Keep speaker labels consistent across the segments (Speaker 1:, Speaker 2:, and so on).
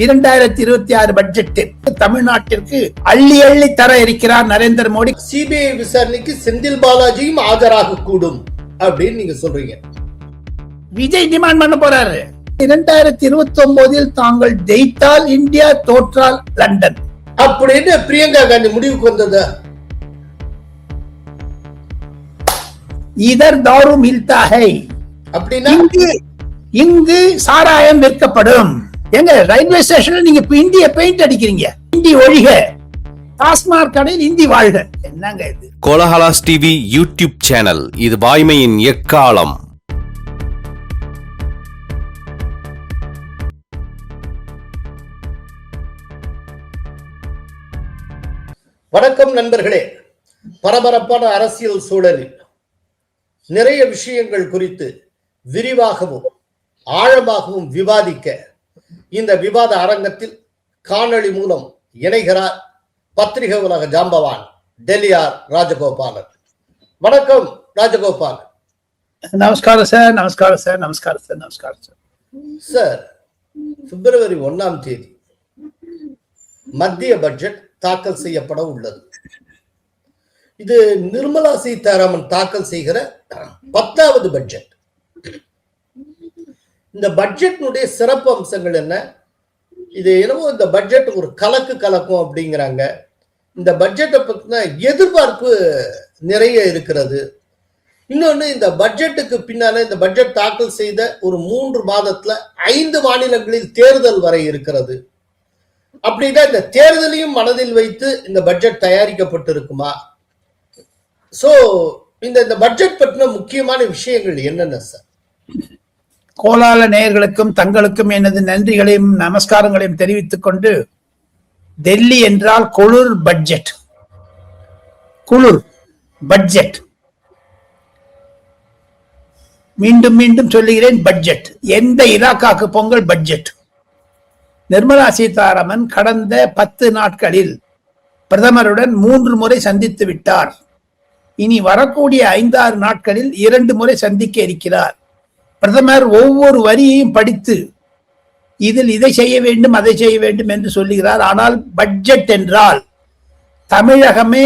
Speaker 1: 2026 பட்ஜெட்டில் தமிழ்நாட்டிற்கு அள்ளி அள்ளி தர இருக்கிறார் நரேந்திர மோடி.
Speaker 2: சிபிஐ விசாரணைக்கு செந்தில் பாலாஜியும் ஆஜராக கூடும் அப்படின்னு நீங்க சொல்றீங்க.
Speaker 1: விஜய் டிமாண்ட் பண்ண போறாரு. 2029 தாங்கள் ஜெயித்தால் இந்தியா, தோற்றால் லண்டன்
Speaker 2: அப்படின்னு பிரியங்கா காந்தி முடிவுக்கு வந்தது.
Speaker 1: இதர் தாரு மில்தா ஹை
Speaker 2: அப்படின்னா
Speaker 1: இங்கு சாராயம் விற்கப்படும். எங்க ரயில்வே ஸ்டேஷன்ல நீங்க இந்திய பெயிண்ட் அடிக்கிறீங்க. இந்தி ஒழிக, டாஸ்மாக் கடையில் இந்தி வாழ்க. என்னங்க இது?
Speaker 3: கோலஹலாஸ் டிவி யூடியூப் சேனல், இது வாய்மையின் எக்காலம்.
Speaker 2: வணக்கம் நண்பர்களே. பரபரப்பான அரசியல் சூழலில் நிறைய விஷயங்கள் குறித்து விரிவாகவும் ஆழமாகவும் விவாதிக்க இந்த விவாத அரங்கத்தில் காணொளி மூலம் இணைகிறார் பத்திரிகை உலக ஜாம்பவான் டெல்லியார் ராஜகோபாலன். வணக்கம் ராஜகோபாலன்.
Speaker 1: நமஸ்காரம் சார். நமஸ்காரம் சார். நமஸ்காரம் சார். நமஸ்காரம் சார்.
Speaker 2: சார், பிப்ரவரி 1ஆம் தேதி மத்திய பட்ஜெட் தாக்கல் செய்யப்பட உள்ளது. இது நிர்மலா சீதாராமன் தாக்கல் செய்கிற 10வது பட்ஜெட். இந்த பட்ஜெட்டினுடைய சிறப்பு அம்சங்கள் என்ன? இது என்னவோ இந்த பட்ஜெட் ஒரு கலக்கும் அப்படிங்கிறாங்க. இந்த பட்ஜெட்டை பத்தின எதிர்பார்ப்பு நிறைய இருக்கிறது. இன்னொன்னு, இந்த பட்ஜெட்டுக்கு பின்னால இந்த பட்ஜெட் தாக்கல் செய்த ஒரு 3 மாதத்துல 5 மாநிலங்களில் தேர்தல் வரை இருக்கிறது. அப்படின்னா இந்த தேர்தலையும் மனதில் வைத்து இந்த பட்ஜெட் தயாரிக்கப்பட்டிருக்குமா? சோ இந்த பட்ஜெட் பற்றின முக்கியமான விஷயங்கள் என்னென்ன சார்?
Speaker 1: கோலால நேயர்களுக்கும் தங்களுக்கும் எனது நன்றிகளையும் நமஸ்காரங்களையும் தெரிவித்துக் கொண்டு, டெல்லி என்றால் குளிர் பட்ஜெட். குளிர் பட்ஜெட், மீண்டும் மீண்டும் சொல்லுகிறேன், பட்ஜெட். எந்த இலாக்காக்கு பொங்கல் பட்ஜெட். நிர்மலா சீதாராமன் கடந்த 10 நாட்களில் பிரதமருடன் 3 முறை சந்தித்து விட்டார். இனி வரக்கூடிய 5-6 நாட்களில் 2 முறை சந்திக்க இருக்கிறார். பிரதமர் ஒவ்வொரு வரியையும் படித்து இதில் இதை செய்ய வேண்டும், அதை செய்ய வேண்டும் என்று சொல்லுகிறார். ஆனால் பட்ஜெட் என்றால் தமிழகமே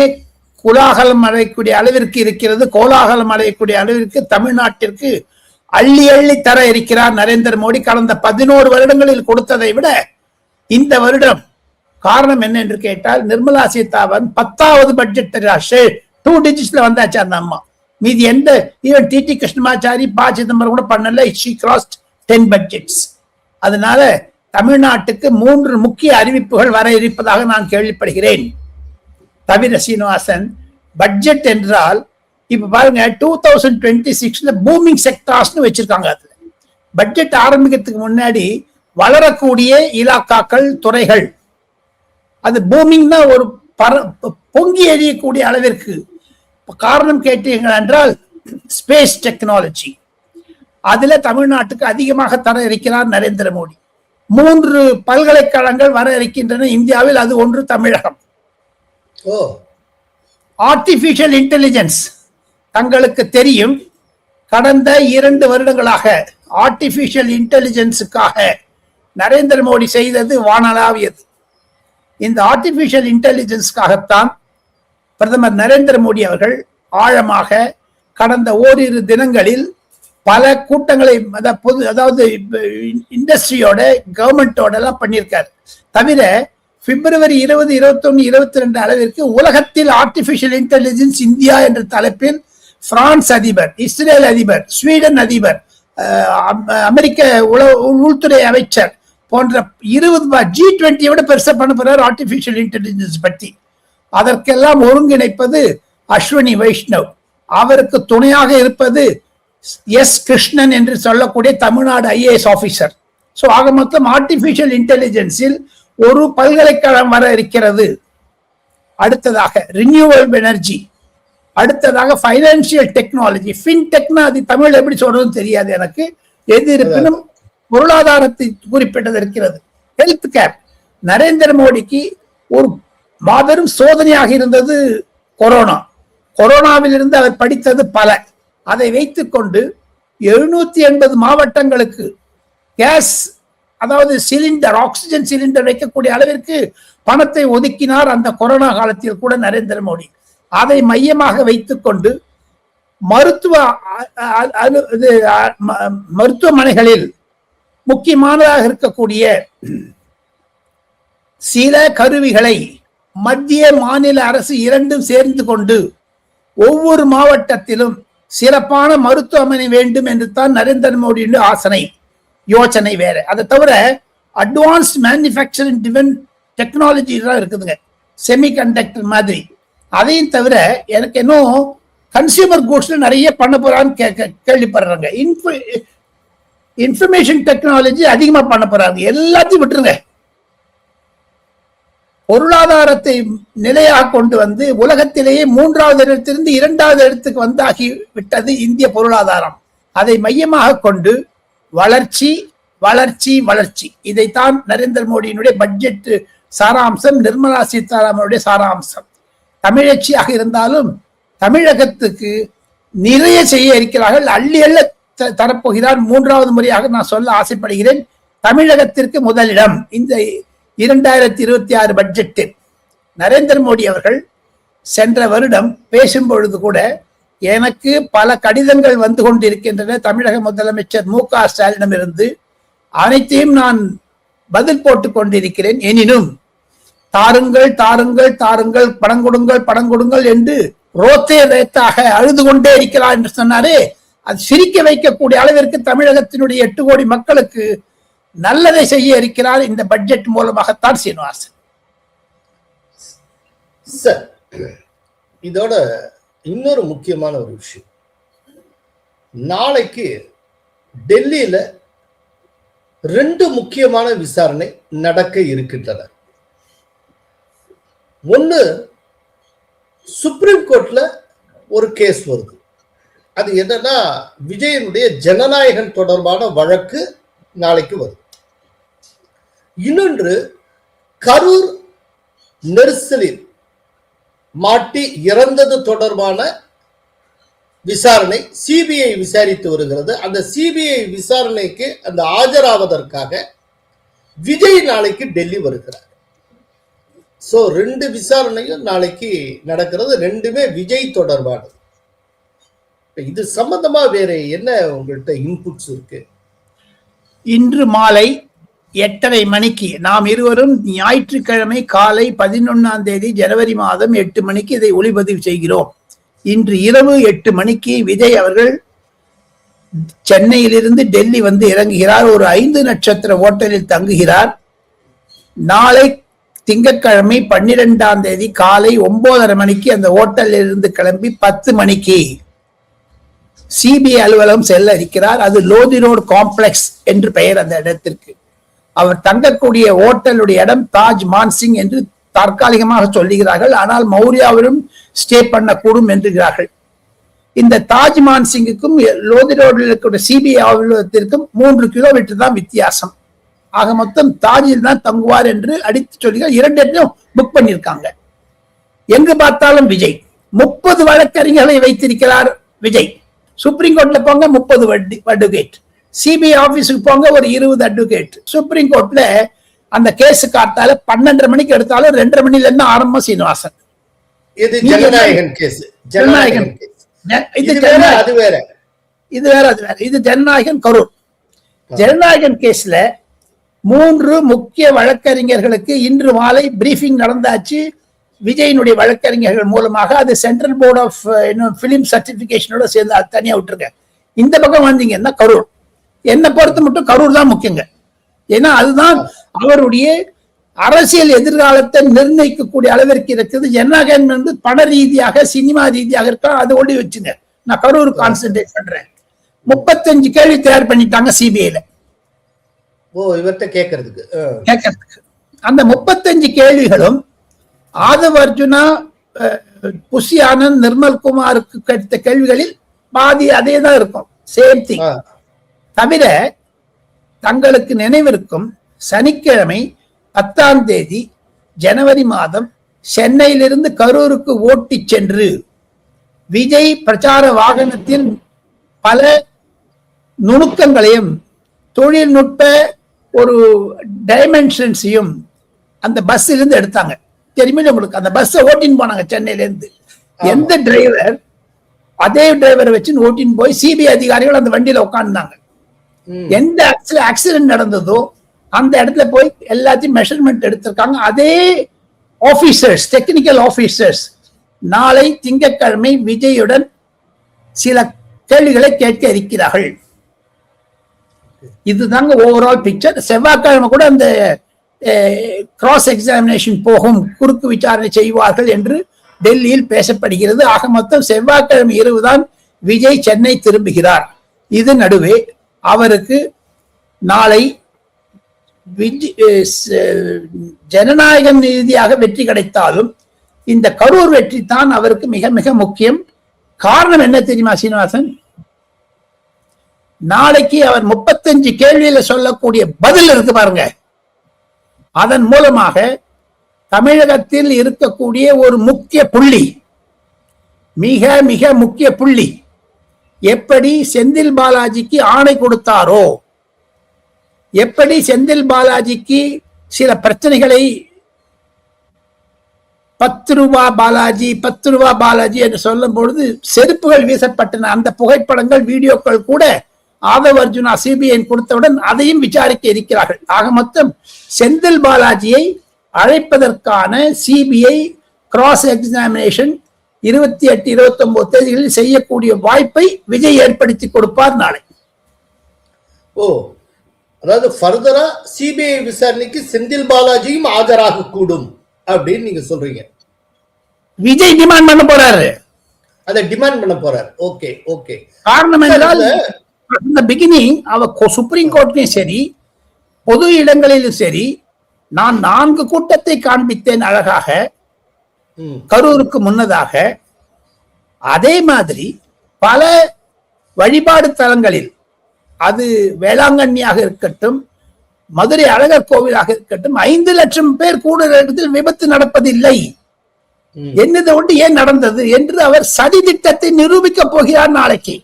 Speaker 1: கோலாகலம் அடையக்கூடிய அளவிற்கு இருக்கிறது. கோலாகலம் அடையக்கூடிய அளவிற்கு தமிழ்நாட்டிற்கு அள்ளி அள்ளி தர இருக்கிறார் நரேந்திர மோடி. கடந்த 11 வருடங்களில் கொடுத்ததை விட இந்த வருடம். காரணம் என்ன என்று கேட்டால், நிர்மலா சீதாராமன் 10வது பட்ஜெட் 2 டிஜிட்ஸ்ல வந்தாச்சு அந்த அம்மா. மீதி எந்த ஈவன் டிடி கிருஷ்ணமாச்சாரி, ப சிதம்பரம் கூட பண்ணல. she crossed 10 budgets. அதனால தமிழ்நாட்டுக்கு 3 முக்கிய அறிவிப்புகள் வர இருப்பதாக நான் கேள்விப்படுகிறேன். தவிர சீனிவாசன், பட்ஜெட் என்றால் இப்ப பாருங்க 2026ல பூமிங் செக்டார்ஸ்னு வச்சிருக்காங்க. அதுல பட்ஜெட் ஆரம்பிக்கிறதுக்கு முன்னாடி வளரக்கூடிய இலாக்காக்கள், துறைகள், அது பூமிங்னா ஒரு பொங்கி எழியக்கூடிய அளவிற்கு. காரணம் கேட்டீர்கள் என்றால் ஸ்பேஸ் டெக்னாலஜி, அதுல தமிழ்நாட்டுக்கு அதிகமாக தர இருக்கிறார் நரேந்திர மோடி. 3 பல்கலைக்கழகங்கள் வர இருக்கின்றன இந்தியாவில். அது ஒன்று தமிழகம். ஆர்டிபிஷியல் இன்டெலிஜென்ஸ், தங்களுக்கு தெரியும், கடந்த 2 வருடங்களாக ஆர்டிபிஷியல் இன்டெலிஜென்ஸுக்காக நரேந்திர மோடி செய்தது வானளாவியது. இந்த ஆர்டிபிஷியல் இன்டெலிஜென்ஸ்க்காகத்தான் பிரதமர் நரேந்திர மோடி அவர்கள் ஆழமாக கடந்த ஓரிரு தினங்களில் பல கூட்டங்களை, அதாவது இண்டஸ்ட்ரியோட, கவர்மெண்டோட எல்லாம் பண்ணியிருக்காரு. தவிர பிப்ரவரி 20, 21, 22 அளவிற்கு உலகத்தில் ஆர்டிபிஷியல் இன்டெலிஜென்ஸ் இந்தியா என்ற தலைப்பில் பிரான்ஸ் அதிபர், இஸ்ரேல் அதிபர், ஸ்வீடன் அதிபர், அமெரிக்க உள்துறை அமைச்சர் போன்ற 20 G20 விட பெருசா பண்ண போறார் ஆர்டிபிஷியல் இன்டெலிஜென்ஸ் பற்றி. அதற்கெல்லாம் ஒருங்கிணைப்பது அஸ்வினி வைஷ்ணவ். அவருக்கு துணையாக இருப்பது எஸ் கிருஷ்ணன் என்று சொல்லக்கூடிய தமிழ்நாடு IAS ஆபீசர். சோ ஆக மொத்தம் ஆர்டிபிஷியல் இன்டெலிஜென்ஸில் ஒரு பல்கலைக்கழகம் வர இருக்கிறது. அடுத்ததாக ரினியூவபிள் எனர்ஜி, அடுத்ததாக பைனான்சியல் டெக்னாலஜி, ஃபின்டெக்னா அது தமிழ் எப்படி சொல்றதுன்னு தெரியாது எனக்கு. எது இருப்பினும் பொருளாதாரத்தை குறிப்பிட்டது இருக்கிறது. ஹெல்த் கேர், நரேந்திர மோடிக்கு ஒரு மாபெரும் சோதனையாக இருந்தது கொரோனா. கொரோனாவில் இருந்து அவர் படித்தது பல. அதை வைத்துக் கொண்டு 780 மாவட்டங்களுக்கு கேஸ் அதாவது சிலிண்டர், ஆக்சிஜன் சிலிண்டர் வைக்கக்கூடிய அளவிற்கு பணத்தை ஒதுக்கினார் அந்த கொரோனா காலத்தில் கூட நரேந்திர மோடி. அதை மையமாக வைத்துக் கொண்டு மருத்துவமனைகளில் முக்கியமானதாக இருக்கக்கூடிய சில கருவிகளை மத்திய மாநில அரசு இரண்டும் சேர்ந்து கொண்டு ஒவ்வொரு மாவட்டத்திலும் சிறப்பான மருத்துவமனை வேண்டும் என்று தான் நரேந்திர மோடியின் யோசனை வேற. அதை தவிர அட்வான்ஸ்ட் மேனுஃபேக்சரிங் டிவன் டெக்னாலஜி தான் இருக்குதுங்க, செமிகண்டக்டர் மாதிரி. அதையும் தவிர எனக்கு இன்னும் கன்சியூமர் கூட்ஸ்ல நிறைய பண்ண போறான்னு கேள்விப்படுறாங்க. இன்ஃபர்மேஷன் டெக்னாலஜி அதிகமா பண்ண போறாங்க. எல்லாத்தையும் விட்டுருங்க. பொருளாதாரத்தை நிலையாக கொண்டு வந்து உலகத்திலேயே 3வது இடத்திலிருந்து 2வது இடத்துக்கு வந்தாகி விட்டது இந்திய பொருளாதாரம். அதை மையமாக கொண்டு வளர்ச்சி வளர்ச்சி வளர்ச்சி, இதைத்தான் நரேந்திர மோடியினுடைய பட்ஜெட் சாராம்சம், நிர்மலா சீதாராமனுடைய சாராம்சம். தமிழச்சியாக இருந்தாலும் தமிழகத்துக்கு நிறைய செய்ய இருக்கிறார்கள். அள்ளி அள்ள தரப்போகிறார். 3வது முறையாக நான் சொல்ல ஆசைப்படுகிறேன், தமிழகத்திற்கு முதலிடம் இந்த 2026 பட்ஜெட்டில். நரேந்திர மோடி அவர்கள் சென்ற வருடம் பேசும் பொழுது கூட எனக்கு பல கடிதங்கள் வந்து கொண்டிருக்கின்றன தமிழக முதலமைச்சர் மு க ஸ்டாலினிடமிருந்து. அனைத்தையும் நான் பதில் போட்டுக் கொண்டிருக்கிறேன். எனினும் தாருங்கள் தாருங்கள் தாருங்கள், பணம் கொடுங்கள் பணம் கொடுங்கள் என்று ரோத்தே ரேத்தாக அழுது கொண்டே இருக்கிறார் என்று சொன்னாரே, அது சிரிக்க வைக்கக்கூடிய அளவிற்கு தமிழகத்தினுடைய 8 கோடி மக்களுக்கு நல்லதை செய்ய இருக்கிறார் இந்த பட்ஜெட் மூலமாகத்தான் சீனிவாசன்.
Speaker 2: சார், இதோட இன்னொரு முக்கியமான ஒரு விஷயம், நாளைக்கு டெல்லியில 2 முக்கியமான விசாரணை நடக்க இருக்கின்றன. ஒன்னு, சுப்ரீம் கோர்ட்ல ஒரு கேஸ் வருது. அது என்னன்னா, விஜயனுடைய ஜனநாயகம் தொடர்பான வழக்கு நாளைக்கு வருது. இன்னொன்று, கரூர் நெரிசலில் மாட்டி இறந்தது தொடர்பான விசாரணை சிபிஐ விசாரித்து வருகிறது. அந்த சிபிஐ விசாரணைக்கு அந்த ஆஜராவதற்காக விஜய் நாளைக்கு டெல்லி வருகிறார். சோ 2 விசாரணையும் நாளைக்கு நடக்கிறது. 2மே விஜய் தொடர்பானது. இது சம்பந்தமா வேற என்ன உங்கள்கிட்ட இன்புட்ஸ் இருக்கு?
Speaker 1: இன்று மாலை 8:30 மணிக்கு நாம் இருவரும் ஞாயிற்றுக்கிழமை காலை 11ஆம் தேதி ஜனவரி மாதம் 8 மணிக்கு இதை ஒளிப்பதிவு செய்கிறோம். இன்று இரவு 8 மணிக்கு விஜய் அவர்கள் சென்னையிலிருந்து டெல்லி வந்து இறங்குகிறார். ஒரு 5 நட்சத்திர ஹோட்டலில் தங்குகிறார். நாளை திங்கட்கிழமை 12ஆம் தேதி காலை 9:30 மணிக்கு அந்த ஹோட்டலில் இருந்து கிளம்பி 10 மணிக்கு சிபிஐ அலுவலகம் செல்ல இருக்கிறார். அது லோதி ரோடு காம்ப்ளெக்ஸ் என்று பெயர் அந்த இடத்திற்கு. அவர் தங்கக்கூடிய ஹோட்டலுடைய இடம் தாஜ் மான்சிங் என்று தற்காலிகமாக சொல்லுகிறார்கள். ஆனால் மௌரியாவிலும் ஸ்டே பண்ணக்கூடும் என்கிறார்கள். இந்த தாஜ் மான்சிங்குக்கும் லோதி ரோடில் இருக்கிற சிபிஐ அலுவலகத்திற்கும் 3 கிலோமீட்டர் தான் வித்தியாசம். ஆக மொத்தம் தாஜில் தான் தங்குவார் என்று அடித்து சொல்லுகிறார். 2 இடத்தையும் புக் பண்ணியிருக்காங்க. எங்கு பார்த்தாலும் விஜய். 30 வழக்கறிஞர்களை வைத்திருக்கிறார் விஜய். சுப்ரீம் கோர்ட்ல போங்க 30 அட்வொகேட், சிபிஐ ஆபீஸுக்கு போங்க ஒரு 20 அட்வொகேட். சுப்ரீம் கோர்ட்ல அந்த கேஸ் காட்டால 12:30 மணிக்கு எடுத்தாலும் 2:30 மணில இருந்து ஆரம்பம். சீனிவாசன்,
Speaker 2: இது ஜனநாயகன் கேஸ். ஜனநாயகன்
Speaker 1: இது வேற அது வேற. இது ஜனநாயகன் கரூர். ஜனநாயகன் கேஸ்ல 3 முக்கிய வழக்கறிஞர்களுக்கு இன்று மாலை பிரீஃபிங் நடந்தாச்சு. விஜயினுடைய வழக்கறிஞர்கள் மூலமாக. அது சென்ட்ரல் போர்ட் ஆஃப் பிலிம் சர்டிபிகேஷனோட சேர்ந்து அது தனியா விட்டுருங்க. இந்த பக்கம் வந்தீங்கன்னா கரூர். என்னை பொறுத்த மட்டும் கரூர் தான் முக்கியங்க. ஏன்னா அதுதான் அவருடைய அரசியல் எதிர்காலத்தை நிர்ணயிக்கக்கூடிய அளவிற்கு இருக்குது. ஜனநாயகம் வந்து பண ரீதியாக சினிமா ரீதியாக இருக்கா, அது ஒளி வச்சுங்க. நான் கரூர் கான்சென்ட்ரேட் பண்றேன். 35 கேள்வி தயார் பண்ணிட்டாங்க சிபிஐல.
Speaker 2: இவர்கிட்ட கேட்கறதுக்கு.
Speaker 1: அந்த 35 கேள்விகளும் ஆதவ் அர்ஜுனா, புஷி ஆனந்த், நிர்மல் குமாருக்கு கேட்ட கேள்விகளில் பாதி அதே தான் இருக்கும். Same thing. தவிர தங்களுக்கு நினைவிருக்கும் சனிக்கிழமை 10ஆம் தேதி ஜனவரி மாதம் சென்னையிலிருந்து கரூருக்கு ஓட்டி சென்று விஜய் பிரச்சார வாகனத்தில் பல நுணுக்கங்களையும் தொழில்நுட்ப ஒரு டைமென்ஷன்ஸையும் அந்த பஸ்ல இருந்து எடுத்தாங்க. தெரியுமில்ல உங்களுக்கு? அந்த பஸ்ஸை ஓட்டின்னு போனாங்க சென்னையில இருந்து. எந்த டிரைவர் அதே டிரைவரை வச்சு ஓட்டின்னு போய் சிபிஐ அதிகாரிகள் அந்த வண்டியில உட்கார்ந்தாங்க. எந்த ஆக்சிடென்ட் நடந்ததோ அந்த இடத்துல போய் எல்லாத்தையும் மெஷர்மெண்ட் எடுத்திருக்காங்க. அதே ஆபீசர்ஸ், டெக்னிக்கல் ஆபீசர்ஸ் நாளை திங்கட்கிழமை விஜயுடன் சில கேள்விகளை கேட்க இருக்கிறார்கள். இதுதாங்க ஓவரால் பிக்சர். செவ்வாய்க்கிழமை கூட அந்த கிராஸ் எக்ஸாமினேஷன் போகும், குறுக்கு விசாரணை செய்வார்கள் என்று டெல்லியில் பேசப்படுகிறது. ஆக மொத்தம் செவ்வாய்க்கிழமை இரவுதான் விஜய் சென்னை திரும்புகிறார். இது நடுவே அவருக்கு நாளை ஜனநாயகம் ரீதியாக வெற்றி கிடைத்தாலும் இந்த கரூர் வெற்றி தான் அவருக்கு மிக மிக முக்கியம். காரணம் என்ன தெரியுமா சீனிவாசன்? நாளைக்கு அவர் 35 கேள்வியில சொல்லக்கூடிய பதில் இருக்கு பாருங்க. அதன் மூலமாக தமிழகத்தில் இருக்கக்கூடிய ஒரு முக்கிய புள்ளி, மிக மிக முக்கிய புள்ளி, எப்படி செந்தில் பாலாஜிக்கு ஆணை கொடுத்தாரோ, எப்படி செந்தில் பாலாஜிக்கு சில பிரச்சனைகளை 10 ரூபாய் பாலாஜி 10 ரூபாய் பாலாஜி என்று சொல்லும் பொழுது செருப்புகள் வீசப்பட்டன. அந்த புகைப்படங்கள், வீடியோக்கள் கூட ஆதவ் அர்ஜுனா சிபிஐ கொடுத்தவுடன் அதையும் விசாரிக்க இருக்கிறார்கள். ஆக மொத்தம் செந்தில் பாலாஜியை அழைப்பதற்கான சிபிஐ கிராஸ் எக்ஸாமினேஷன் 28, 29 தேதிகளில் செய்யக்கூடிய வாய்ப்பை விஜய் ஏற்படுத்தி கொடுப்பார் நாளை.
Speaker 2: அதாவது ஃபர்தரா சிபிஐ விசாரணைக்கு செந்தில் பாலாஜியும் ஆஜராக கூடும் அப்படின்னு நீங்க சொல்றீங்க.
Speaker 1: விஜய் டிமாண்ட் பண்ண போறாரு,
Speaker 2: அதை டிமாண்ட் பண்ண போறாரு. Okay okay.
Speaker 1: காரணம் என்றால் இந்த பிகினிங் அவர் சுப்ரீம் கோர்ட்லயும் சரி, பொது இடங்களிலும் சரி, நான் 4 கூட்டத்தை காண்பித்தேன் அழகாக கரூருக்கு முன்னதாக. அதே மாதிரி பல வழிபாடு தலங்களில், அது வேளாங்கண்ணியாக இருக்கட்டும், மதுரை அழகர் கோவிலாக இருக்கட்டும், 5 லட்சம் பேர் கூடுற இடத்தில் விபத்து நடப்பதில்லை. என்னதை ஒன்று ஏன் நடந்தது என்று அவர் சதி திட்டத்தை நிரூபிக்க போகிறார் நாளைக்கு.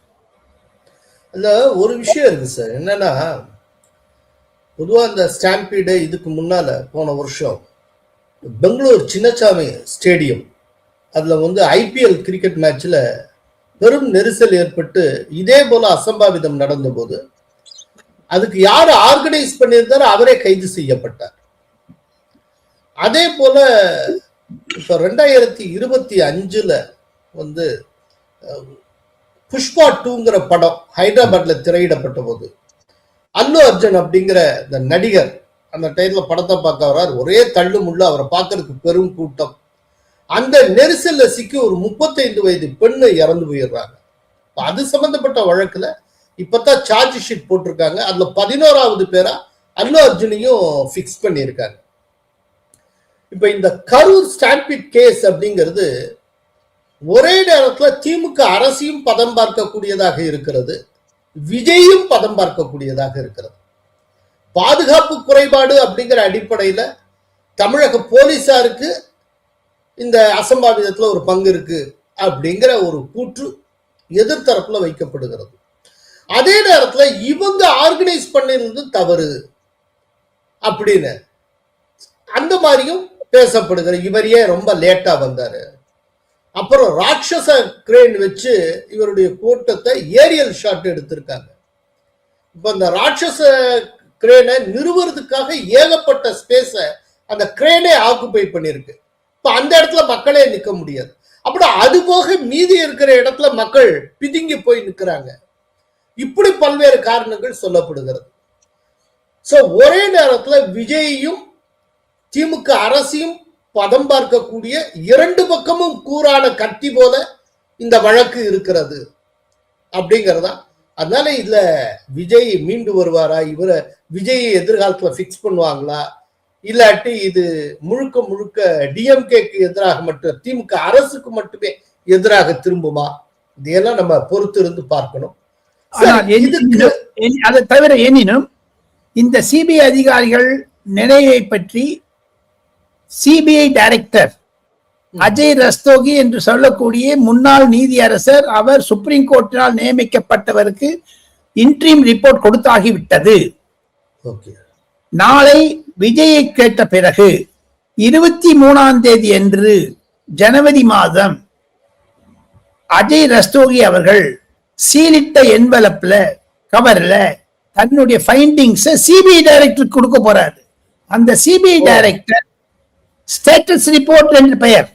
Speaker 2: அதுல ஒரு விஷயம் இருக்கு சார். என்னன்னா, பொதுவா இந்த ஸ்டாம்பீடு இதுக்கு முன்னால போன வருஷம் பெங்களூர் சின்னசாமி ஸ்டேடியம், அதுல ஐபிஎல் கிரிக்கெட் மேட்ச்ல பெரும் நெரிசல் ஏற்பட்டு இதே போல அசம்பாவிதம் நடந்த போது அதுக்கு யாரு ஆர்கனைஸ் பண்ணியிருந்தாரோ அவரே கைது செய்யப்பட்டார். அதே போல இப்ப 2025 புஷ்பா 2ங்கிற படம் ஹைதராபாத்ல திரையிடப்பட்ட போது அல்லு அர்ஜுன் அப்படிங்கிற இந்த நடிகர் அந்த டைம்ல படத்தை பார்க்க வர்றார். ஒரே தள்ளு முள்ளு, அவரை பார்க்கறதுக்கு பெரும் கூட்டம். அந்த நெரிசல்ல சிக்கி ஒரு 35 வயது பெண்ணு இறந்து போயிடுறாங்க. அது சம்பந்தப்பட்ட வழக்குல இப்பதான் சார்ஜ் ஷீட் போட்டிருக்காங்க. அதுல 11வது பேரா அல்லு அர்ஜுனையும் பிக்ஸ் பண்ணியிருக்காங்க. இப்ப இந்த கரூர் ஸ்டாம்பீட் கேஸ் அப்படிங்கிறது ஒரே நேரத்துல திமுக அரசையும் பதம் பார்க்கக்கூடியதாக இருக்கிறது, விஜயும் பதம் பார்க்கக்கூடியதாக இருக்கிறது. பாதுகாப்பு குறைபாடு அப்படிங்கிற அடிப்படையில தமிழக போலீசாருக்கு இந்த அசம்பாவிதத்துல ஒரு பங்கு இருக்கு அப்படிங்கிற ஒரு கூற்று எதிர்த்தரப்புல வைக்கப்படுகிறது. அதே நேரத்துல இவங்க ஆர்கனைஸ் பண்ணிருந்தது தவறு அப்படின்னு அந்த மாதிரியும் பேசப்படுகிற. இவர் ஏன் ரொம்ப லேட்டா வந்தாரு, அப்புறம் ராட்சச கிரேன் வச்சு இவருடைய கூட்டத்தை ஏரியல் ஷாட் எடுத்திருக்காங்க. இப்ப இந்த ராட்சச கிரேனை நிறுவுறதுக்காக ஏகப்பட்ட ஸ்பேஸ அந்த கிரேனே ஆக்குபை பண்ணிருக்கு. இப்ப அந்த இடத்துல மக்களே நிக்க முடியாது. அப்படி அது போக மீதி இருக்கிற இடத்துல மக்கள் பிதுங்கி போய் நிற்கிறாங்க. இப்படி பல்வேறு காரணங்கள் சொல்லப்படுகிறது. சோ ஒரே நேரத்துல விஜயையும் திமுக அரசையும் பதம் பார்க்கக்கூடிய 2 பக்கமும் கூரான கத்தி போல இந்த வழக்கு இருக்கிறது அப்படிங்கிறதா. அதனால இதுல விஜய் மீண்டு வருவாரா, இவரை விஜயை எதிர்காலத்துல பிக்ஸ் பண்ணுவாங்களா, இல்லாட்டி இது முழுக்க முழுக்க டிஎம்கேக்கு எதிராக மட்டும், திமுக அரசுக்கு மட்டுமே எதிராக திரும்புமா, இதையெல்லாம் நம்ம பொறுத்து இருந்து பார்க்கணும்.
Speaker 1: அதை தவிர எனினும் இந்த சிபிஐ அதிகாரிகள் நிலையை பற்றி சிபிஐ டைரக்டர் அஜய் ரஸ்தோகி என்று சொல்லக்கூடிய முன்னாள் நீதியரசர், அவர் சுப்ரீம் கோர்ட்டினால் நியமிக்கப்பட்டவருக்கு இன்ட்ரீம் ரிப்போர்ட் கொடுத்தாகிவிட்டது. நாளை விஜயை கேட்ட பிறகு 23ஆம் தேதி அன்று ஜனவரி மாதம் அஜய் ரஸ்தோகி அவர்கள் சீலிட்ட என்வலப்ல கவர்ல தன்னுடைய ஃபைண்டிங்ஸ் சிபிஐ டைரக்டர் கொடுக்க போறாரு. அந்த சிபிஐ டைரக்டர் ஸ்டேட்டஸ் ரிப்போர்ட் என்று பெயர்.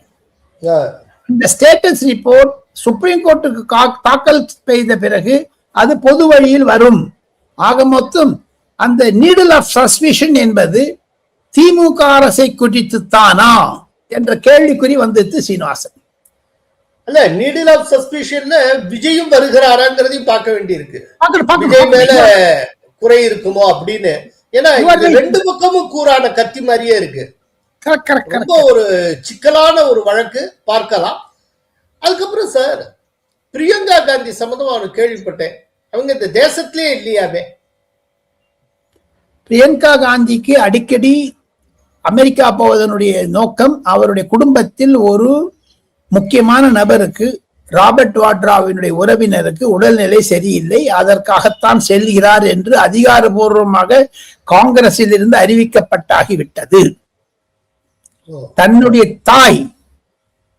Speaker 1: இந்த ஸ்டேட்டஸ் ரிப்போர்ட் சுப்ரீம் கோர்ட்டுக்கு தாக்கல் செய்த பிறகு அது பொது வழியில் வரும். ஆக மொத்தம் அந்த நீடில் ஆஃப் சஸ்பிஷன் என்பது திமுக அரசை குறித்து தானா என்ற கேள்விக்குறி வந்துட்டு சீனிவாசன்.
Speaker 2: அல்ல, நீடில் ஆஃப் சஸ்பிஷன்ல விஜயும் வருகிறாராங்கிறதையும் பார்க்க வேண்டியிருக்கு. விஜய் மேல குறை இருக்குமோ அப்படின்னு. ஏன்னா ரெண்டு பக்கமும் கூறான கத்தி மாதிரியே இருக்கு. ரொம்ப ஒரு சிக்கலான ஒரு வழக்கு பார்க்கலாம். அதுக்கப்புறம் சார், பிரியங்கா காந்தி சம்பந்தமா அவனுக்கு கேள்விப்பட்டேன், அவங்க இந்த தேசத்திலே இல்லையாமே.
Speaker 1: பிரியங்கா காந்திக்கு அடிக்கடி அமெரிக்கா போவதனுடைய நோக்கம் அவருடைய குடும்பத்தில் ஒரு முக்கியமான நபருக்கு, ராபர்ட் வாட்ராவினுடைய உறவினருக்கு உடல்நிலை சரியில்லை, அதற்காகத்தான் செல்கிறார் என்று அதிகாரபூர்வமாக காங்கிரஸில் இருந்து அறிவிக்கப்பட்டாகிவிட்டது. தன்னுடைய தாய்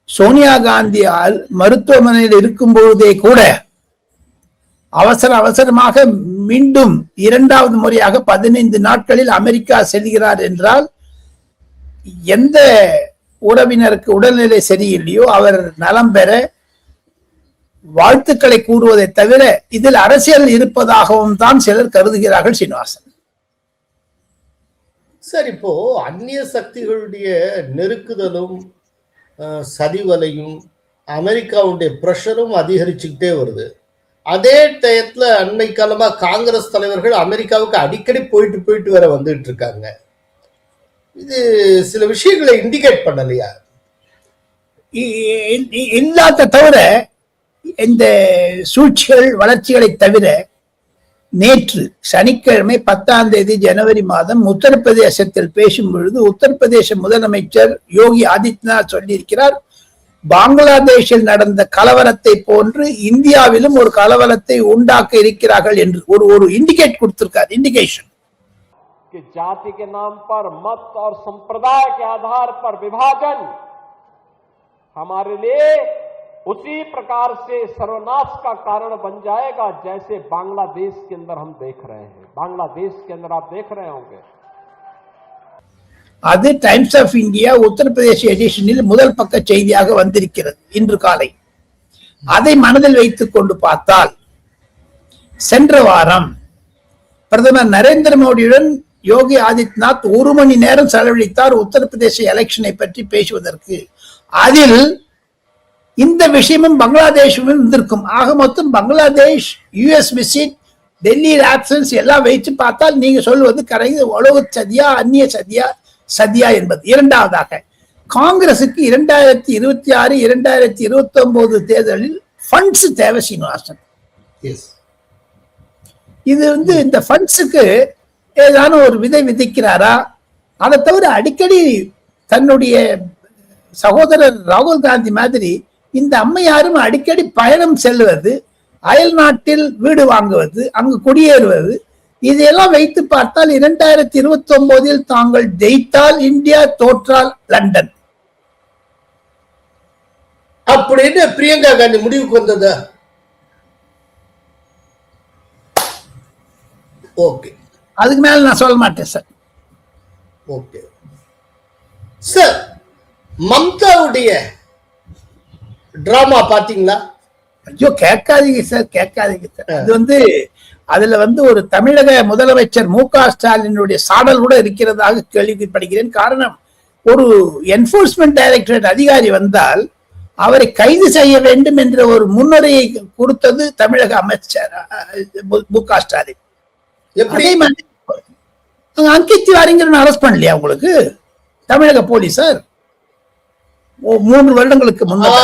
Speaker 1: சோனியா காந்தி மருத்துவமனையில் இருக்கும் பொழுதே கூட அவசரமாக மீண்டும் 2வது முறையாக 15 நாட்களில் அமெரிக்கா செல்கிறார் என்றால் எந்த உறவினருக்கு உடல்நிலை சரியில்லையோ அவர் நலம் பெற வாழ்த்துக்களை கூறுவதை தவிர இதில் அரசியல் இருப்பதாகவும் தான் சிலர் கருதுகிறார்கள். சீனிவாசன்
Speaker 2: சார், இப்போ அந்நிய சக்திகளுடைய நெருக்குதலும் சதிவலையும் அமெரிக்காவுடைய பிரஷரும் அதிகரிச்சுக்கிட்டே வருது. அதே டயத்துல அண்மை காலமா காங்கிரஸ் தலைவர்கள் அமெரிக்காவுக்கு அடிக்கடி போயிட்டு வேற வந்துட்டு இருக்காங்க. இது சில விஷயங்களை இண்டிகேட் பண்ணலையா?
Speaker 1: இல்லாத தவிர இந்த சூழ்ச்சிகள் வளர்ச்சிகளை தவிர நேற்று சனிக்கிழமை 10ஆம் தேதி ஜனவரி மாதம் உத்தரப்பிரதேசத்தில் பேசும் பொழுது உத்தரப்பிரதேச முதலமைச்சர் யோகி ஆதித்யநாத் சொல்லியிருக்கிறார், பங்களாதேஷில் நடந்த கலவரத்தை போன்று இந்தியாவிலும் ஒரு கலவரத்தை உண்டாக்க இருக்கிறார்கள் என்று ஒரு இண்டிகேட் கொடுத்திருக்கார். இண்டிகேஷன்
Speaker 4: कि जाति के नाम पर मत और संप्रदाय के आधार पर विभाजन हमारे लिए उसी प्रकार से सर्वनाश का कारण बन जाएगा जैसे बांग्लादेश के अंदर हम देख रहे हैं. बांग्लादेश के अंदर आप देख रहे होंगे.
Speaker 1: அது டைம்ஸ் ஆஃப் இந்தியா உத்தரப்பிரதேச எடிஷனில் முதல் பக்க செய்தியாக வந்திருக்கிறது இன்று காலை. அதை மனதில் வைத்துக் கொண்டு பார்த்தால் சென்ற வாரம் பிரதமர் நரேந்திர மோடியுடன் யோகி ஆதித்யநாத் 1 மணி நேரம் செலவழித்தார் உத்தரப்பிரதேச எலெக்ஷனை பற்றி பேசுவதற்கு. அதில் இந்த விஷயமும் பங்களாதேஷும் இருந்திருக்கும். ஆக மொத்தம் Bangladesh, US visit, Delhi absence எல்லாம் வைத்து பார்த்தால் நீங்க சொல்வது கரைந்து உலக சதியா அந்நிய சதியா என்பது. இரண்டாவதாக காங்கிரசுக்கு 2026 2029 தேர்தலில் ஃபண்ட்ஸ் தேவை. சீனிவாசன், இது இந்த ஃபண்ட்ஸுக்கு ஏதான ஒரு விதை விதைக்கிறாரா? அதை தவிர அடிக்கடி தன்னுடைய சகோதரர் ராகுல் காந்தி மாதிரி இந்த அம்மையாரும் அடிக்கடி பயணம் செல்வது, அயல் நாட்டில் வீடு வாங்குவது, அங்கு குடியேறுவது, இதையெல்லாம் வைத்து பார்த்தால் 2029 தாங்கள் ஜெயித்தால் இந்தியா, தோற்றால் லண்டன்
Speaker 2: அப்படின்னு பிரியங்கா காந்தி முடிவுக்கு வந்ததா? ஓகே,
Speaker 1: அதுக்கு மேல நான் சொல்ல மாட்டேன் சார்.
Speaker 2: ஓகே சார், மம்தாவுடைய டிராமா பாத்தீங்களா?
Speaker 1: ஐயோ, கேட்காதீங்க சார், கேட்காதீங்க சார். அது அதுல ஒரு தமிழக முதலமைச்சர் மு.க. ஸ்டாலினுடைய சாடல் கூட இருக்கிறதாக கேள்விப்படுகிறேன். காரணம், ஒரு என்போர்ஸ்மெண்ட் டைரக்டரேட் அதிகாரி வந்தால் அவரை கைது செய்ய வேண்டும் என்ற ஒரு முன்னுரையை கொடுத்தது தமிழக அமைச்சர் மு.க. ஸ்டாலின். அங்கித் திவாரிங்கிறவன் அரெஸ்ட் பண்ணலையா உங்களுக்கு தமிழக போலீசார் 3 வருடங்களுக்கு முன்னாடி?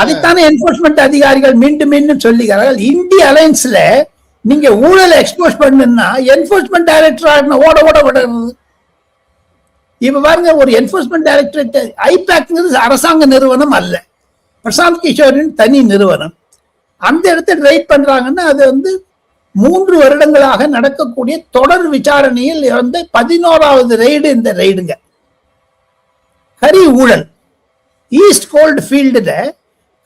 Speaker 1: அதைத்தானே என்போர்ஸ்மெண்ட் அதிகாரிகள் மீண்டும் மீண்டும் சொல்லுகிறார்கள். இந்திய அலையன்ஸ்ல நீங்க ஊழலை எக்ஸ்போஸ் பண்ணுன்னா என்போர்ஸ்மெண்ட் டைரக்டர் ஓட விடுறது. இப்ப பாருங்க, ஒரு என்போர்ஸ்மெண்ட் டைரக்டரேட் ஐபேக்ங்கிறது அரசாங்க நிறுவனம் அல்ல, பிரசாந்த் கிஷோரின் தனி நிறுவனம். அந்த இடத்துல ரைட் பண்றாங்கன்னா அது 3 வருடங்களாக நடக்கக்கூடிய தொடர் விசாரணையில் வந்து 11வது ரெய்டு இந்த ரெய்டுங்க. கரி ஊழல், ஈஸ்ட் கோல்ட் ஃபீல்டுல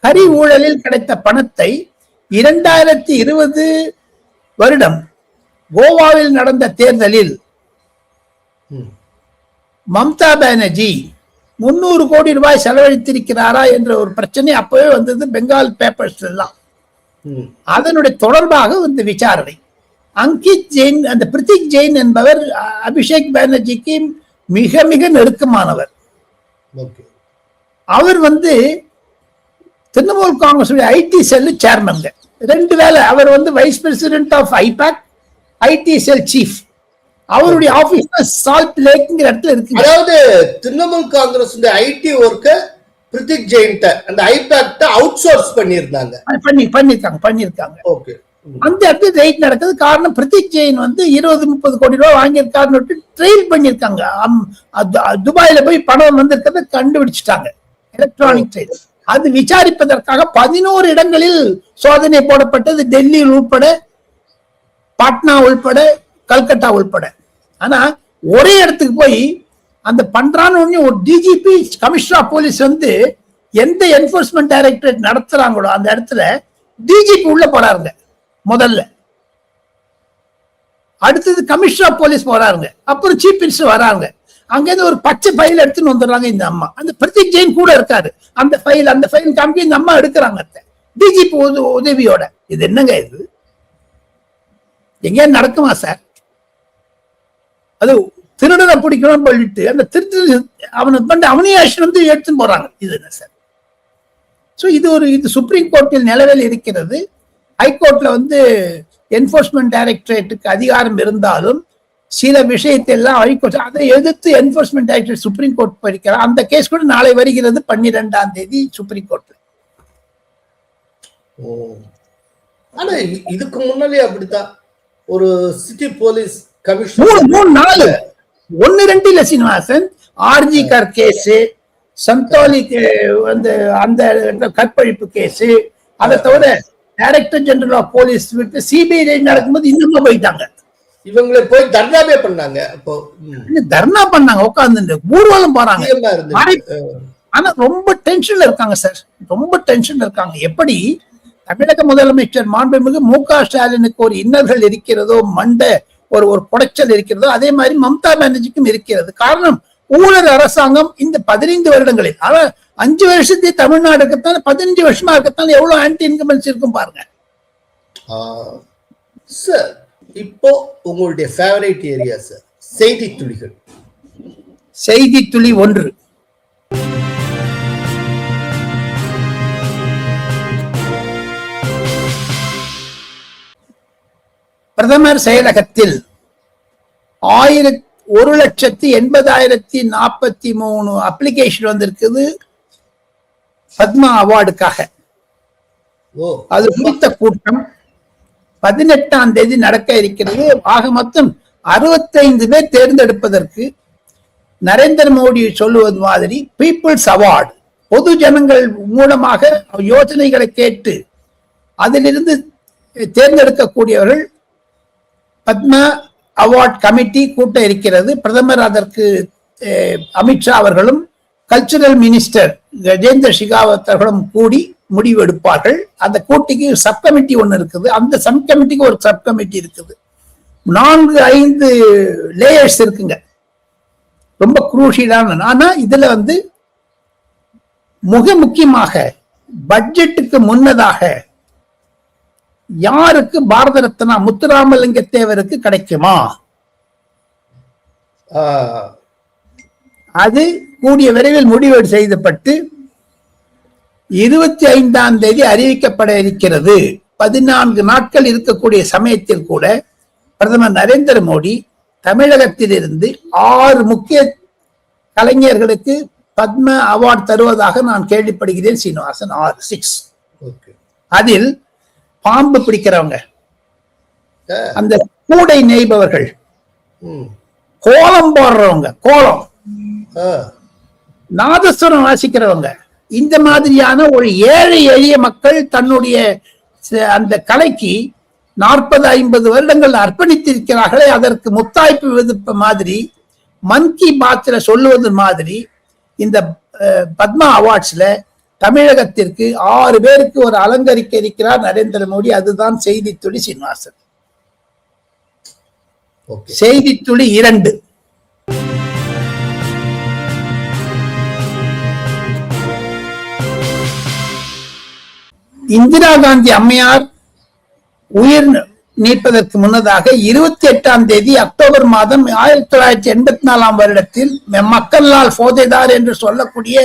Speaker 1: கரி ஊழலில் கிடைத்த பணத்தை 2020 வருடம் கோவாவில் நடந்த தேர்தலில் மம்தா பானர்ஜி 300 கோடி ரூபாய் செலவழித்திருக்கிறாரா என்ற ஒரு பிரச்சனை அப்பவே வந்தது பெங்கால் பேப்பர்ஸ் எல்லாம். அதனுடைய தொடர்பாக இந்த விசாரணை. அங்கித் ஜெயின், அந்த பிரித்திக் ஜெயின் என்பவர் அபிஷேக் பானர்ஜிக்கு மிக மிக நெருக்கமானவர். அவர் வந்து Trinamool Congress IT cell chairman. 2 வேலை. அவர் வந்து vice president of IPAC, IT cell chief. அவருடைய ஆபீஸ் சால்ட் லேக்ங்கிற இடத்துல இருக்கு.
Speaker 2: அதாவது திரிணாமுல் காங்கிரஸ் ஐடி ஒர்க்க பிரித்திக் ஜெயின் அந்த ஐபாக் அவுட் சோர்ஸ் பண்ணிருந்தாங்க.
Speaker 1: பண்ணிருக்காங்க. ஓகே. அந்த இடத்துல ரெய்ட் நடக்குது. காரணம் பிரித்திக் ஜெயின் வந்து 20-30 கோடி ரூபாய் வாங்கியிருக்காருன்னு ட்ரெயில் பண்ணிருக்காங்க. துபாயில போய் பணம் வந்திருக்கிறத கண்டுபிடிச்சிட்டாங்க. Electronic trail. அது விசாரிப்பதற்காக 11 இடங்களில் சோதனை போடப்பட்டது. டெல்லியில் உள்பட, பாட்னா உள்பட, கல்கட்டா உள்பட. ஆனா ஒரே இடத்துக்கு போய் அந்த பண்றான்னு ஒரு டிஜிபி கமிஷனர் ஆஃப் போலீஸ் வந்து எந்த என்போர்ஸ்மெண்ட் டைரக்டரேட் நடத்துறாங்களோ அந்த இடத்துல டிஜிபி உள்ள போறாருங்க முதல்ல. அடுத்தது கமிஷனர் ஆஃப் போலீஸ் போறாருங்க. அப்புறம் சீஃப் மினிஸ்டர் வராங்க. அங்கிருந்து ஒரு பச்சை ஃபைல் எடுத்துன்னு வந்துடுறாங்க. இந்த அம்மா, அந்த பிரித்திக் ஜெயின் கூட இருக்காரு. அந்த ஃபைல் காமிக்க இந்த அம்மா எடுக்கிறாங்க டிஜிபி உதவியோட. இது என்னங்க இது? எங்க நடக்குமா சார்? அது திருடனை பிடிக்கணும்னு சொல்லிட்டு அந்த திருட்டு அவனையே வந்து எடுத்துன்னு போறாங்க. இது என்ன சார்? சோ இது சுப்ரீம் கோர்ட்டில் நிலவில் இருக்கிறது. ஹைகோர்ட்ல வந்து என்போர்ஸ்மெண்ட் டைரக்டரேட்டுக்கு அதிகாரம் இருந்தாலும் சில விஷயத்தை எல்லாம் ஹைகோர்ட் அதை எதிர்த்து என்போர்ஸ்மெண்ட் டைரக்டரேட் சுப்ரீம் கோர்ட் படிக்கிறார். அந்த கேஸ் கூட நாளை வருகிறது 12ஆம் தேதி சுப்ரீம் கோர்ட்ல.
Speaker 2: ஆனா இதுக்கு முன்னாலே அப்படித்தான் ஒரு சிட்டி போலீஸ் கமிஷனர்
Speaker 1: 3-4 1-2 இல்ல சீனிவாசன். ஆர்ஜி கர் கேஸ், சந்தோலி வந்து அந்த கற்பழிப்பு கேஸ், அதை தவிர டைரக்டர் ஜெனரல் ஆஃப் போலீஸ் விட்டு சிபிஐ ரெய்ட் நடக்கும்போது இன்னமும் போயிட்டாங்க.
Speaker 2: இவங்களை போய் தர்ணாவே பண்ணாங்க. அப்போ
Speaker 1: தர்ணா பண்ணாங்க, உட்கார்ந்து ஊர்வலம் போறாங்க. ஆனா ரொம்ப டென்ஷன்ல இருக்காங்க சார், ரொம்ப டென்ஷன்ல இருக்காங்க. எப்படி தமிழக முதலமைச்சர் மாண்புமிகு மு.க. ஸ்டாலினுக்கு ஒரு இன்னல்கள் இருக்கிறதோ, மண்டை ஒரு குடைச்சல் இருக்கிறதோ, அதே மாதிரி மம்தா பானர்ஜிக்கும் இருக்கிறது. காரணம் ஊழல் அரசாங்கம் இந்த 15 வருடங்களில். ஆனா 5 வருஷத்தை தமிழ்நாடு இருக்கத்தான், 15 வருஷமா இருக்கத்தான் எவ்வளவு ஆன்டி இன்கம்பன்சி இருக்கும் பாருங்க.
Speaker 2: சார், இப்போ உங்களுடைய ஃபேவரட் ஏரியா சார், செய்தி துளிகள்.
Speaker 1: செய்தி துளி 1. பிரதமர் செயலகத்தில் 1,80,043 அப்ளிகேஷன் வந்திருக்குது பத்மா அவார்டுக்காக. அது குறித்த கூட்டம் 18ஆம் தேதி நடக்க இருக்கிறது. ஆக மொத்தம் 65 பேர் தேர்ந்தெடுப்பதற்கு நரேந்திர மோடி சொல்லுவது மாதிரி பீப்புள்ஸ் அவார்டு, பொது ஜனங்கள் மூலமாக யோசனைகளை கேட்டு அதிலிருந்து தேர்ந்தெடுக்கக்கூடியவர்கள் பத்மா அவார்ட் கமிட்டி கூட்ட இருக்கிறது. பிரதமர் அதற்கு அமித்ஷா அவர்களும் கல்ச்சுரல் மினிஸ்டர் கஜேந்திர ஷெகாவத் அவர்களும் கூடி முடிவு எடுப்பார்கள். அந்த கூட்டிக்கு சப் கமிட்டி ஒன்று இருக்குது. அந்த சப் கமிட்டிக்கு ஒரு சப் கமிட்டி இருக்குது. 4-5 லேயர்ஸ் இருக்குங்க, ரொம்ப குரூஷியலான. ஆனா இதுல வந்து மிக முக்கியமாக பட்ஜெட்டுக்கு முன்னதாக யாருக்கு பாரத ரத்னா முத்துராமலிங்க தேவருக்கு கிடைக்குமா, அது கூடிய விரைவில் முடிவு செய்யப்பட்டு 25ஆம் தேதி அறிவிக்கப்பட இருக்கிறது. 14 நாட்கள் இருக்கக்கூடிய சமயத்தில் கூட பிரதமர் நரேந்திர மோடி தமிழகத்திலிருந்து 6 முக்கிய கலைஞர்களுக்கு பத்ம அவார்டு தருவதாக நான் கேள்விப்படுகிறேன் சீனிவாசன். 6 அதில் பாம்பு பிடிக்கிறவங்க, அந்த கூடை நெய்பவர்கள், கோலம் போடுறவங்க, கோலம் நாதஸ்வரம் வாசிக்கிறவங்க, இந்த மாதிரியான ஒரு ஏழை எளிய மக்கள் தன்னுடைய அந்த கலைக்கு 40-50 வருடங்கள் அர்ப்பணித்திருக்கிறார்களே, அதற்கு முத்தாய்ப்பு விதிப்ப மாதிரி, மன் கி பாத்ல சொல்லுவது மாதிரி, இந்த பத்மா அவார்ட்ஸ்ல தமிழகத்திற்கு 6 பேருக்கு ஒரு அலங்கரிக்க இருக்கிறார் நரேந்திர மோடி. அதுதான் செய்தித்துளி சீனிவாசன். செய்தித்துளி 2. இந்திரா காந்தி அம்மையார் உயிர் நீப்பதற்கு முன்னதாக 28ஆம் தேதி அக்டோபர் மாதம் 1984 வருடத்தில் மக்கன்லால் போதேதார் என்று சொல்லக்கூடிய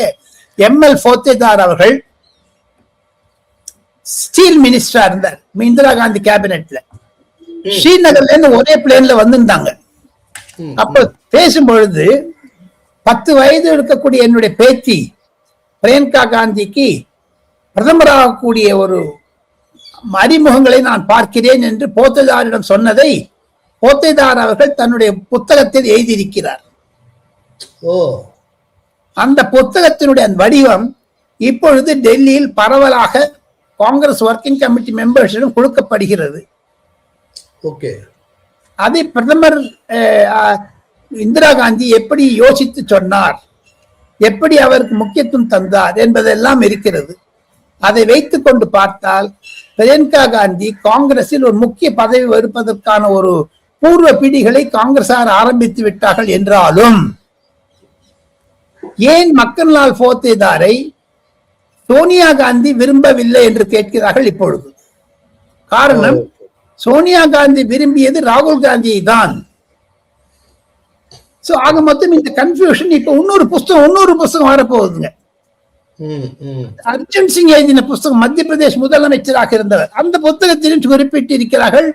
Speaker 1: ML போதேதார் அவர்கள் ஸ்டீல் மினிஸ்டரா இருந்தார் இந்திரா காந்தி கேபினெட்ல. ஸ்ரீநகர்ல இருந்து ஒரே பிளேன்ல வந்திருந்தாங்க. அப்ப பேசும்பொழுது 10 வயது இருக்கக்கூடிய என்னுடைய பேத்தி பிரியங்கா காந்திக்கு பிரதமராகக்கூடிய ஒரு அறிமுகங்களை நான் பார்க்கிறேன் என்று போத்தேதாரிடம் சொன்னதை போத்தேதார் அவர்கள் தன்னுடைய புத்தகத்தில் எழுதியிருக்கிறார். அந்த புத்தகத்தினுடைய வடிவம் இப்பொழுது டெல்லியில் பரவலாக காங்கிரஸ் ஒர்க்கிங் கமிட்டி மெம்பர்ஸிடம் கொடுக்கப்படுகிறது. அதை பிரதமர் இந்திரா காந்தி எப்படி யோசித்து சொன்னார், எப்படி அவருக்கு முக்கியத்துவம் தந்தார் என்பதெல்லாம் இருக்கிறது. அதை வைத்துக் கொண்டு பார்த்தால் பிரியங்கா காந்தி காங்கிரஸில் ஒரு முக்கிய பதவி வருவதற்கான ஒரு பூர்வ பிடிகளை காங்கிரசார் ஆரம்பித்து விட்டார்கள் என்றாலும், ஏன் மக்கன்லால் போத்தேதாரை சோனியா காந்தி விரும்பவில்லை என்று கேட்கிறார்கள் இப்பொழுது. காரணம், சோனியா காந்தி விரும்பியது ராகுல் காந்தியை தான். ஆக மொத்தம் இந்த கன்ஃபியூஷன். இப்ப இன்னொரு புஸ்தகம் வரப்போகுதுங்க. அர்ஜுன் சிங் எழுதின புத்தகம், மத்திய பிரதேஷ் முதலமைச்சராக இருந்தவர். அந்த புத்தகத்திலும் குறிப்பிட்டிருக்கிறார்கள்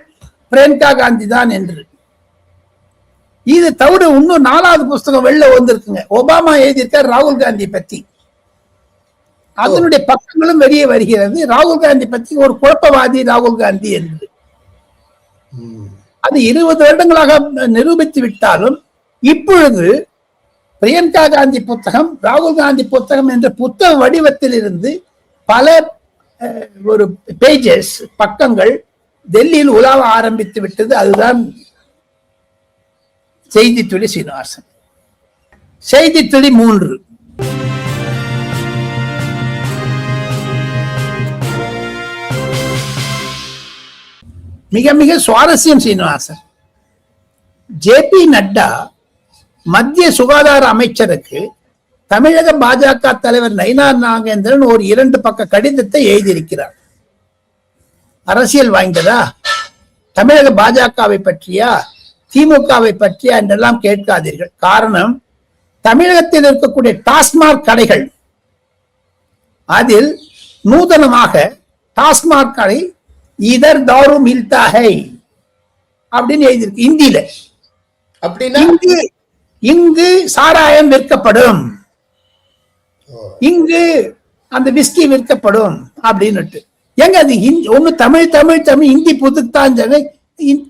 Speaker 1: பிரியங்கா காந்தி தான் என்று. இது தவிர இன்னும் 4வது புத்தகம் வெளில வந்திருக்குங்க. ஒபாமா எழுதியிருக்கார் ராகுல் காந்தி பத்தி. அதனுடைய பக்கங்களும் வெளியே வருகிறது. ராகுல் காந்தி பத்தி ஒரு குழப்பவாதி ராகுல் காந்தி என்று. அது 20 வருடங்களாக நிரூபித்து விட்டாலும் இப்பொழுது பிரியங்கா காந்தி புத்தகம், ராகுல் காந்தி புத்தகம் என்ற புத்தக வடிவத்தில் இருந்து பல ஒரு பேஜஸ், பக்கங்கள் டெல்லியில் உலாவ ஆரம்பித்து விட்டது. அதுதான் செய்தித்துளி சீனிவாசன். செய்தித்துளி 3. மிக மிக சுவாரஸ்யம் சீனிவாசன். JP நட்டா மத்திய சுகாதார அமைச்சருக்கு தமிழக பாஜக தலைவர் நயினார் நாகேந்திரன் ஒரு 2 பக்க கடிதத்தை எழுதியிருக்கிறார். அரசியல் வாய்ந்ததா, தமிழக பாஜகவை பற்றியா, திமுகவை பற்றியா என்றெல்லாம் கேட்காதீர்கள். காரணம், தமிழகத்தில் இருக்கக்கூடிய டாஸ்மாக் கடைகள், அதில் நூதனமாக டாஸ்மாக் கடை இதர் தாரு மில்தா ஹை அப்படின்னு எழுதியிருக்கு இந்தியில. அப்படின்னா இங்கு சாராயம் விற்கப்படும், இங்கு அந்த விஸ்கி விற்கப்படும் அப்படின்னு. எங்க அது ஒண்ணு தமிழ் தமிழ் தமிழ் ஹிந்தி புதுத்தான்.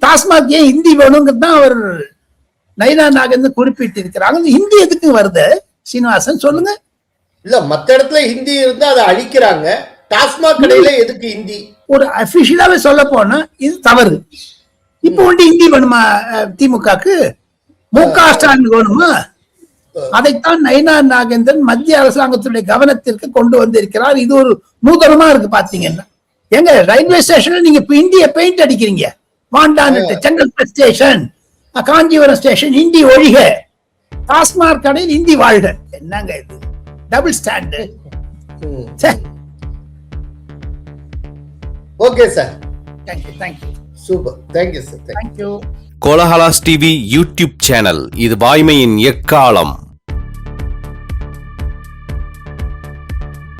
Speaker 1: டாஸ்மாக் ஏன் ஹிந்தி வேணுங்கிறது தான் அவர் நயினார் நாகேந்திரன் குறிப்பிட்டு இருக்கிறாங்க. ஹிந்தி எதுக்கு வருது சீனிவாசன் சொல்லுங்க.
Speaker 2: இல்ல, மத்த இடத்துல ஹிந்தி இருந்தா அதை அழிக்கிறாங்க. டாஸ்மாக் கடையில எதுக்கு ஹிந்தி? ஒரு
Speaker 1: அபிஷியலாவே சொல்ல போனா இது தவறு. இப்ப ஒன்று ஹிந்தி வேணுமா திமுகக்கு? முக ஸ்டாலின் வேணுமா? அதைத்தான் நயினார் நாகேந்திரன் மத்திய அரசாங்கத்துடைய கவனத்திற்கு கொண்டு வந்திருக்கிறார். இது ஒரு நூதனமா இருக்கு பாத்தீங்கன்னா. எங்க ரயில்வே ஸ்டேஷன்ல நீங்க இப்ப இந்திய பெயிண்ட் அடிக்கிறீங்க, வாண்டான்ட்டு. செங்கல்பட்டு ஸ்டேஷன், காஞ்சிபுரம் ஸ்டேஷன் ஹிந்தி ஒழிக, டாஸ்மாக் கடையில் ஹிந்தி வாழ்க. என்னங்க இது double standard?
Speaker 2: Okay sir,
Speaker 1: thank you.
Speaker 2: Super, thank you sir,
Speaker 1: thank you.
Speaker 3: Kolahalas TV YouTube channel, இது வாய்மையின் எக்காலம்.